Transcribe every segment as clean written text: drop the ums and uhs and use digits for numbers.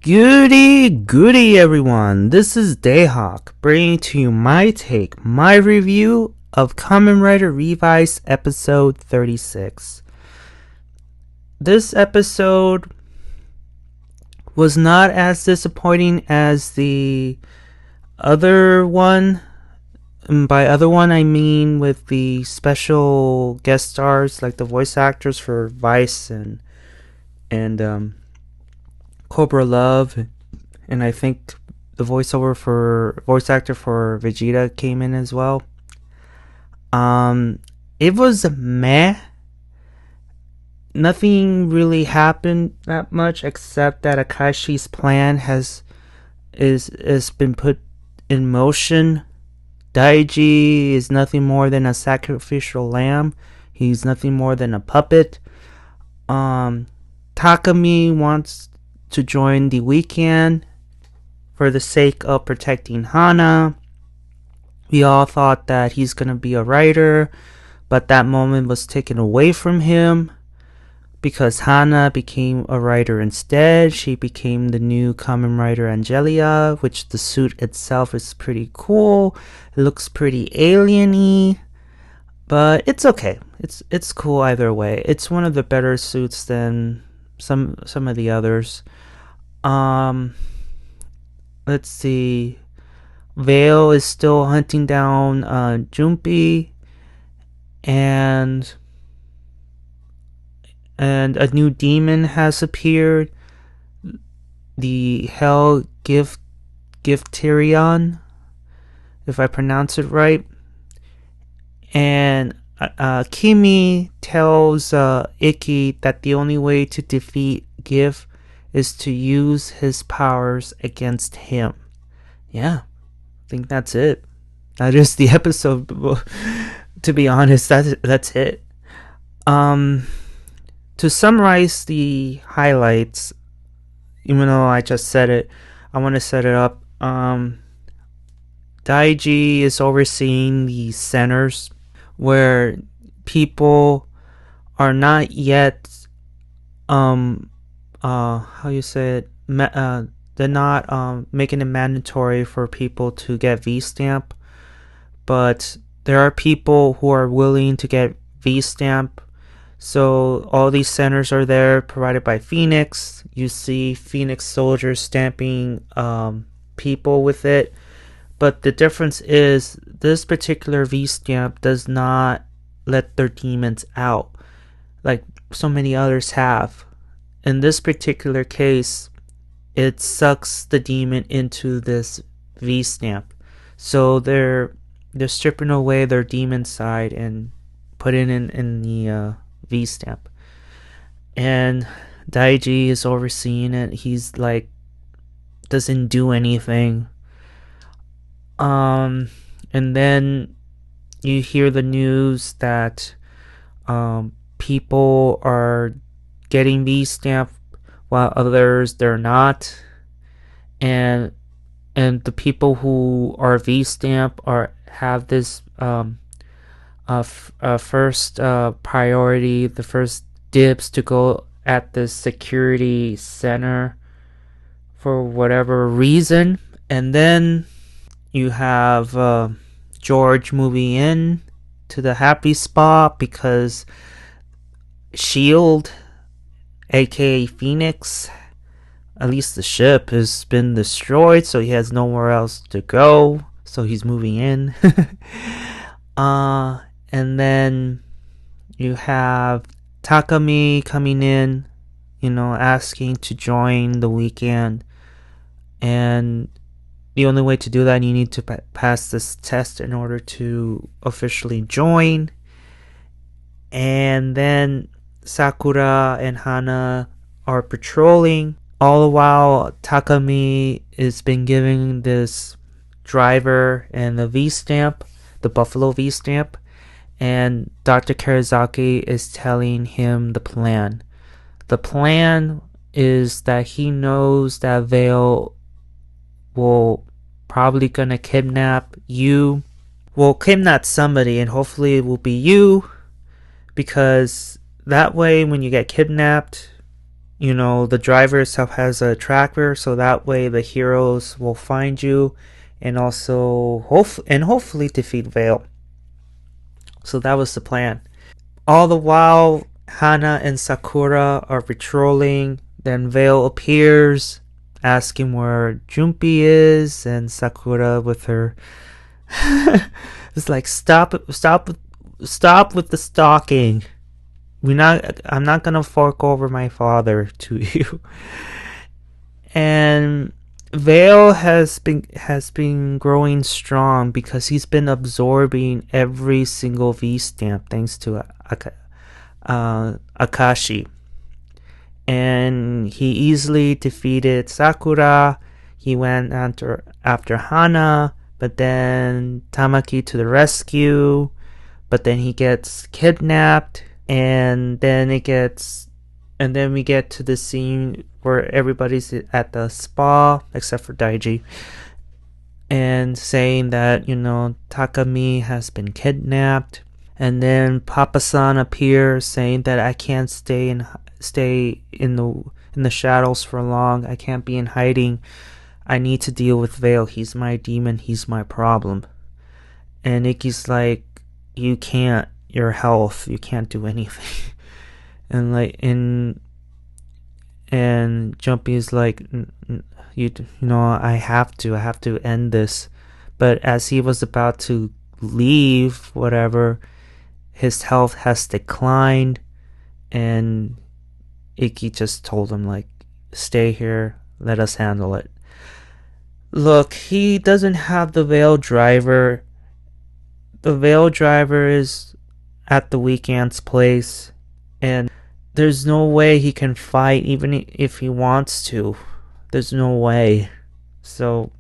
Goody everyone, this is Dayhawk, bringing to you my review of Kamen Rider Revice episode 36. This episode was not as disappointing as the other one. And by other one I mean with the special guest stars, like the voice actors for Vice and Cobra Love, and I think the voice actor for Vegeta came in as well. It was meh. Nothing really happened that much except that Akaishi's plan has been put in motion. Daiji is nothing more than a sacrificial lamb. He's nothing more than a puppet. Takami wants to join the weekend for the sake of protecting Hana. We all thought that he's gonna be a writer, but that moment was taken away from him because Hana became a writer instead. She became the new Kamen Rider Aguilera, which the suit itself is pretty cool. It looks pretty alien-y, but it's okay. It's cool either way. It's one of the better suits than some of the others. Let's see. Vail is still hunting down Junpei, and a new demon has appeared. The Hell Gifterion, if I pronounce it right. And Kimi tells Ikki that the only way to defeat Giff is to use his powers against him. Yeah, I think that's it. That is the episode. To be honest, that's it. To summarize the highlights, even though I just said it, I want to set it up. Daiji is overseeing the centers where people are not yet how you say it, they're not making it mandatory for people to get V-stamp, but there are people who are willing to get V-stamp. So all these centers are there, provided by Phoenix. You see Phoenix soldiers stamping people with it, but the difference is this particular V-stamp does not let their demons out like so many others have. In this particular case, it sucks the demon into this V-stamp. So they're stripping away their demon side and putting it in the V-stamp. And Daiji is overseeing it. He's like, doesn't do anything. And then you hear the news that people are getting V-stamp while others they're not, and the people who are V-stamp have this first priority, the first dibs to go at the security center for whatever reason. And then you have George moving in to the happy spot because Shield, aka Phoenix, at least the ship has been destroyed, so he has nowhere else to go, so he's moving in. And then you have Takami coming in, asking to join the weekend, and the only way to do that, you need to pass this test in order to officially join. And then Sakura and Hana are patrolling. All the while, Takami has been giving this driver and the V-stamp, the Buffalo V-stamp, and Dr. Karazaki is telling him the plan. The plan is that he knows that Vail will probably gonna kidnap you. Will kidnap somebody, and hopefully it will be you, because that way when you get kidnapped, the driver itself has a tracker, so that way the heroes will find you, and also hopefully defeat Vail. So that was the plan. All the while, Hana and Sakura are patrolling. Then Vail appears, asking where Junpei is, and Sakura with her it's like, stop with the stalking. I'm not gonna fork over my father to you. And Vail has been growing strong because he's been absorbing every single V stamp thanks to Akaishi. And he easily defeated Sakura. He went after Hana, but then Tamaki to the rescue. But then he gets kidnapped, and then we get to the scene where everybody's at the spa except for Daiji, and saying that Takami has been kidnapped. And then Papasan appears saying that I can't stay in the shadows for long. I can't be in hiding. I need to deal with Vail. He's my demon. He's my problem. And Ikki's like, you can't. Your health. You can't do anything. And Junpei's like, I have to end this. But as he was about to leave, whatever, his health has declined, and Ikki just told him, like, stay here, let us handle it. Look, he doesn't have the Vail driver. The Vail driver is at the weekend's place, and there's no way he can fight even if he wants to. There's no way. So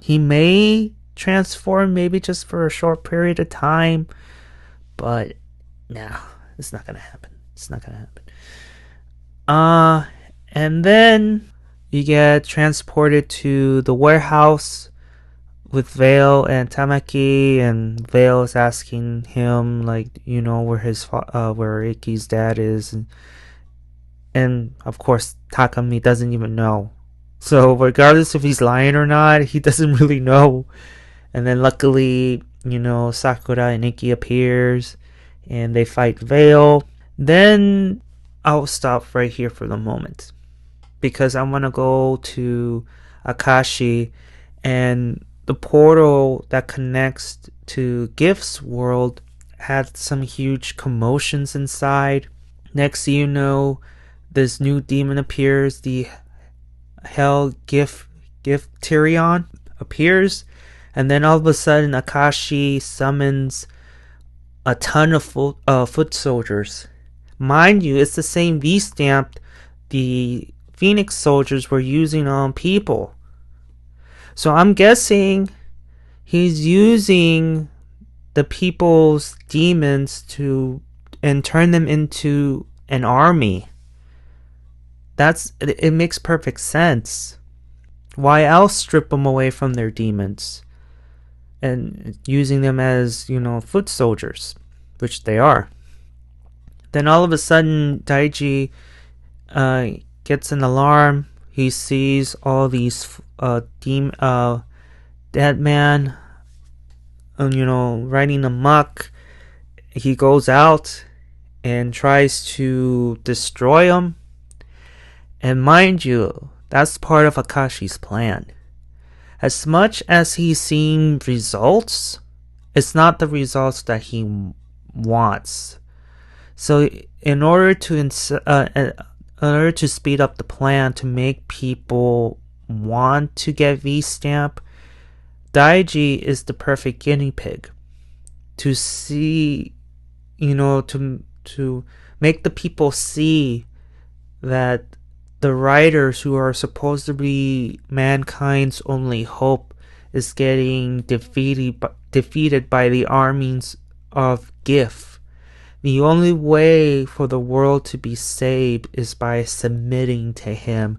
he may transform, maybe just for a short period of time, but no, it's not gonna happen. It's not gonna happen. And then you get transported to the warehouse with Vail and Tamaki, and Vail is asking him, like, where Ikki's dad is, and of course Takami doesn't even know. So regardless if he's lying or not, he doesn't really know. And then luckily, Sakura and Ikki appears, and they fight Vail. Then I'll stop right here for the moment, because I want to go to Akaishi, and the portal that connects to Giff's world had some huge commotions inside. Next thing you know, this new demon appears. The Hell Giff Tyrion appears, and then all of a sudden Akaishi summons a ton of foot soldiers. Mind you, it's the same V stamp the Phoenix soldiers were using on people. So I'm guessing he's using the people's demons and turn them into an army. It makes perfect sense. Why else strip them away from their demons and using them as, foot soldiers, which they are. Then all of a sudden, Daiji gets an alarm. He sees all these dead man, riding amok. He goes out and tries to destroy them. And mind you, that's part of Akaishi's plan. As much as he's seeing results, it's not the results that he wants. So in order to speed up the plan to make people want to get V-Stamp, Daiji is the perfect guinea pig to see, to make the people see that the riders who are supposed to be mankind's only hope is getting defeated by the armies of Giff. The only way for the world to be saved is by submitting to him,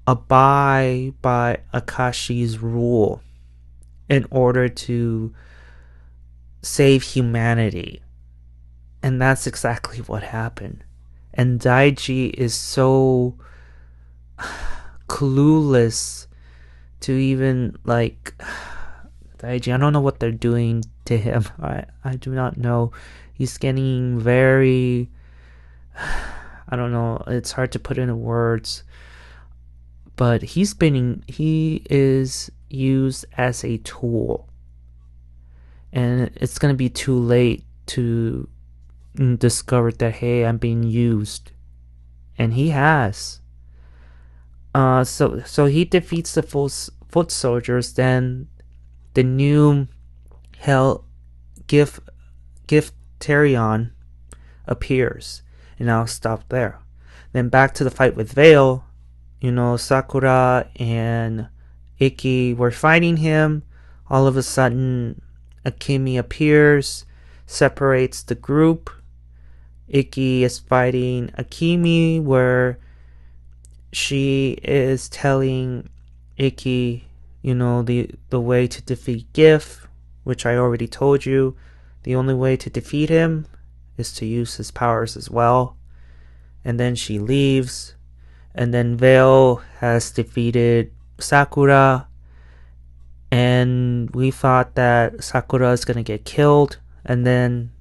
abide by Akaishi's rule in order to save humanity. And that's exactly what happened. And Daiji is so clueless to even like Daiji. I don't know what they're doing to him. I do not know. He's getting very, I don't know, it's hard to put into words, but he is used as a tool, and it's gonna be too late to discover that, hey, I'm being used, and he has. So he defeats the foot soldiers. Then the new Hell Giff Terion appears, and I'll stop there. Then back to the fight with Vail. Sakura and Ikki were fighting him. All of a sudden, Akemi appears, separates the group. Ikki is fighting Akemi, where she is telling Ikki, the way to defeat Giff, which I already told you. The only way to defeat him is to use his powers as well. And then she leaves. And then Vail has defeated Sakura. And we thought that Sakura is going to get killed. And then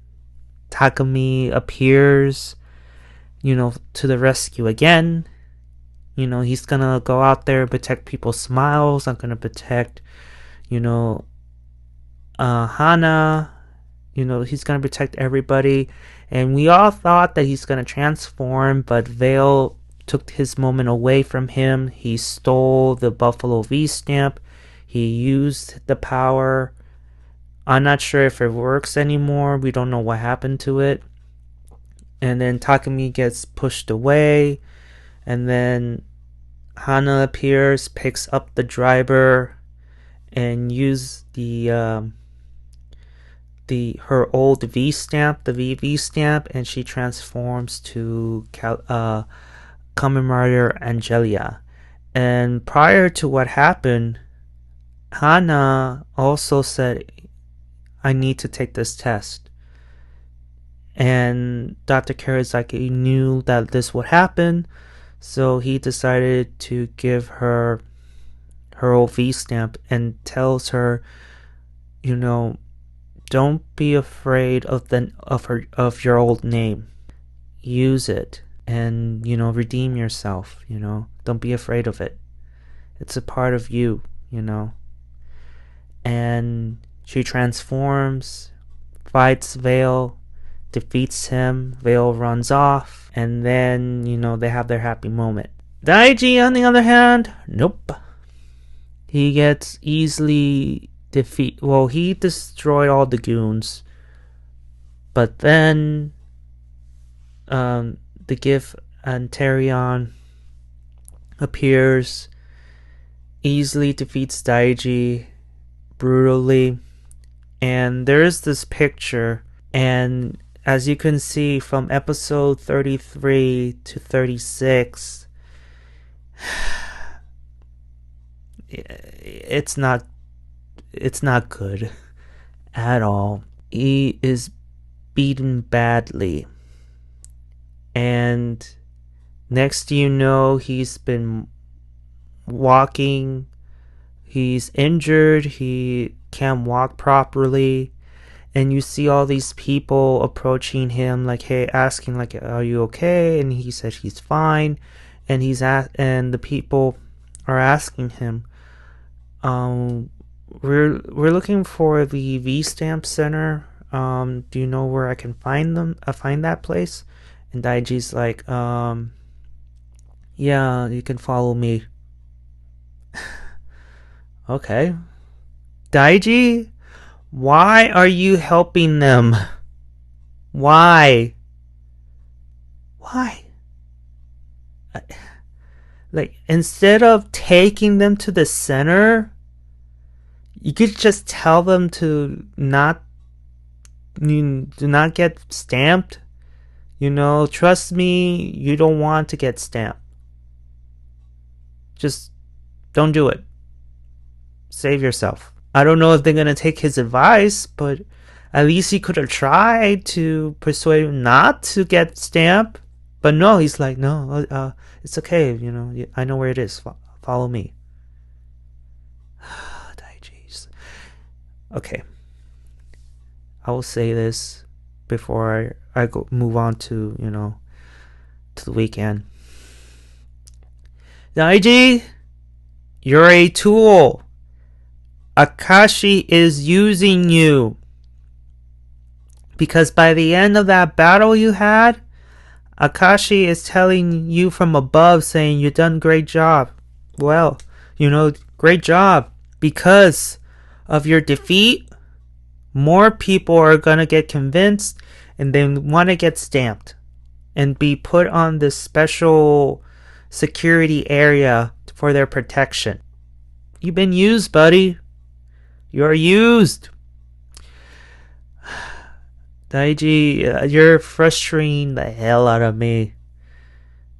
Takumi appears, to the rescue again. He's going to go out there and protect people's smiles. I'm going to protect, Hana. He's going to protect everybody. And we all thought that he's going to transform, but Vail took his moment away from him. He stole the Buffalo V stamp. He used the power. I'm not sure if it works anymore. We don't know what happened to it. And then Takumi gets pushed away. And then Hana appears, picks up the driver, and uses her old V stamp, the VV stamp, and she transforms to Kamen Rider Aguilera. And prior to what happened, Hana also said, I need to take this test. And Dr. Karizaki knew that this would happen, so he decided to give her old V stamp and tells her, don't be afraid of your old name. Use it and, redeem yourself, Don't be afraid of it. It's a part of you, And she transforms, fights Vail, defeats him. Vail runs off, and then, they have their happy moment. Daiji, on the other hand, nope. He gets easily defeated. Well, he destroyed all the goons, but then the Giff and Terion appears, easily defeats Daiji brutally, and there's this picture, and as you can see from episode 33 to 36, it's not good at all. He is beaten badly, and next he's been walking. He's injured. He can't walk properly. And you see all these people approaching him, like, hey, asking, like, are you okay? And he says he's fine. And and the people are asking him, we're looking for the V Stamp Center. Do you know where I can find them? Find that place? And Daiji's like, yeah, you can follow me. Okay. Daiji, why are you helping them? Why? Like, instead of taking them to the center, you could just tell them to do not get stamped. Trust me, you don't want to get stamped. Just don't do it. Save yourself. I don't know if they're going to take his advice, but at least he could have tried to persuade him not to get stamped. But no, he's like, no, it's okay. I know where it is. Follow me. Daiji's. Okay. I will say this before I go move on to, to the weekend. Daiji, you're a tool. Akaishi is using you. Because by the end of that battle you had, Akaishi is telling you from above, saying you've done a great job. Well, great job. Because of your defeat, more people are going to get convinced and they want to get stamped and be put on this special security area for their protection. You've been used, buddy. You're used. Daiji, you're frustrating the hell out of me.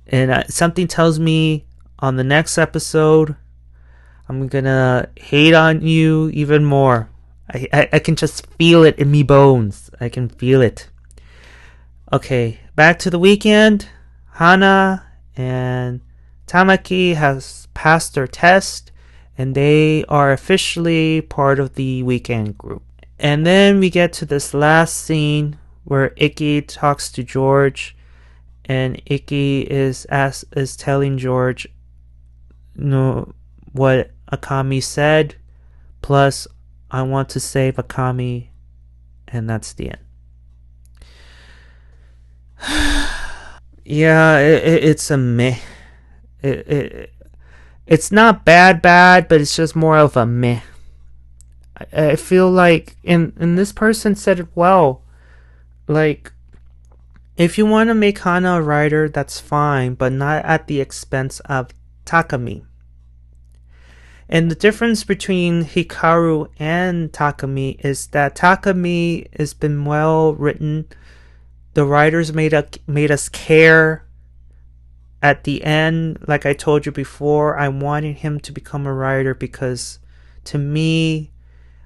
And something tells me on the next episode, I'm gonna hate on you even more. I can just feel it in me bones. I can feel it. Okay, back to the weekend. Hana and Tamaki has passed their test, and they are officially part of the weekend group. And then we get to this last scene where Ikki talks to George, and Ikki is telling George, what Akami said, plus I want to save Akami, and that's the end. Yeah, it's a meh. It's not bad, but it's just more of a meh. I feel like, and this person said it well, like, if you want to make Hana a writer, that's fine, but not at the expense of Takami. And the difference between Hikaru and Takami is that Takami has been well written. The writers made us care. At the end, like I told you before, I wanted him to become a writer because, to me,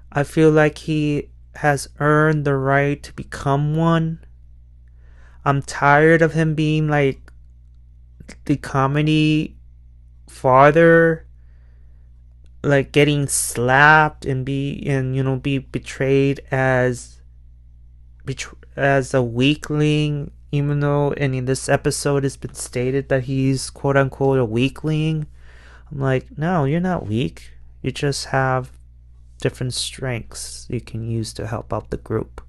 I feel like he has earned the right to become one. I'm tired of him being like the comedy father, like getting slapped and be betrayed as a weakling, even though in this episode it's been stated that he's quote unquote a weakling. I'm like, no, you're not weak. You just have different strengths you can use to help out the group,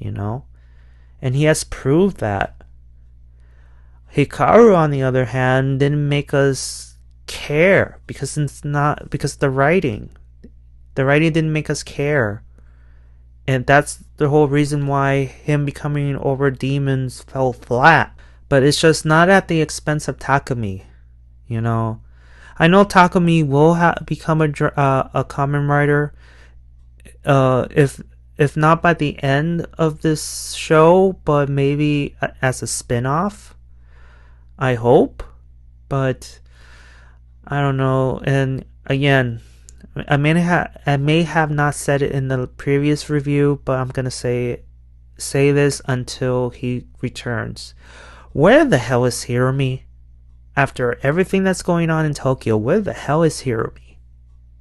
and he has proved that. Hikaru, on the other hand, didn't make us care because the writing didn't make us care, and that's the whole reason why him becoming over demons fell flat. But it's just not at the expense of Takami. I know Takami will become a Kamen Rider, if not by the end of this show, but maybe as a spin-off. I hope, but I don't know. And again, I may have not said it in the previous review, but I'm gonna say this until he returns. Where the hell is Hiromi? After everything that's going on in Tokyo, where the hell is Hiromi?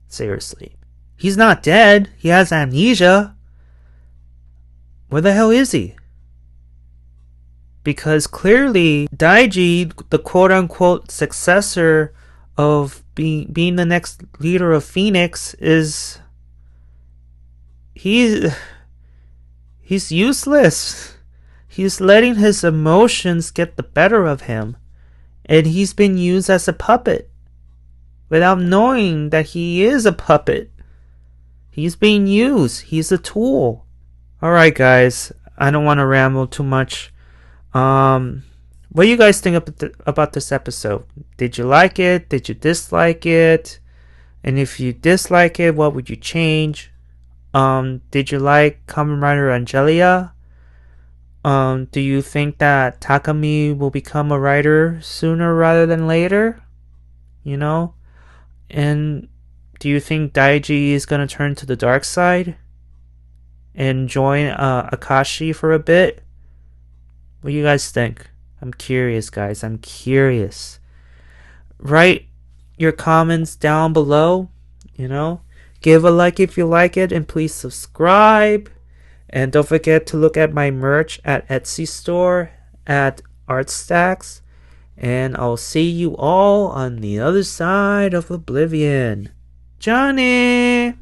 Seriously. He's not dead. He has amnesia. Where the hell is he? Because clearly, Daiji, the quote-unquote successor of being the next leader of Phoenix, he's useless. He's letting his emotions get the better of him. And he's been used as a puppet without knowing that he is a puppet. He's being used. He's a tool. Alright, guys. I don't want to ramble too much. What do you guys think about this episode? Did you like it? Did you dislike it? And if you dislike it, what would you change? Did you like Kamen Rider Aguilera? Do you think that Takami will become a writer sooner rather than later? And do you think Daiji is going to turn to the dark side and join Akaishi for a bit? What do you guys think? I'm curious, guys. I'm curious. Write your comments down below. Give a like if you like it, and please subscribe. And don't forget to look at my merch at Etsy store at Artstacks. And I'll see you all on the other side of Oblivion. Johnny!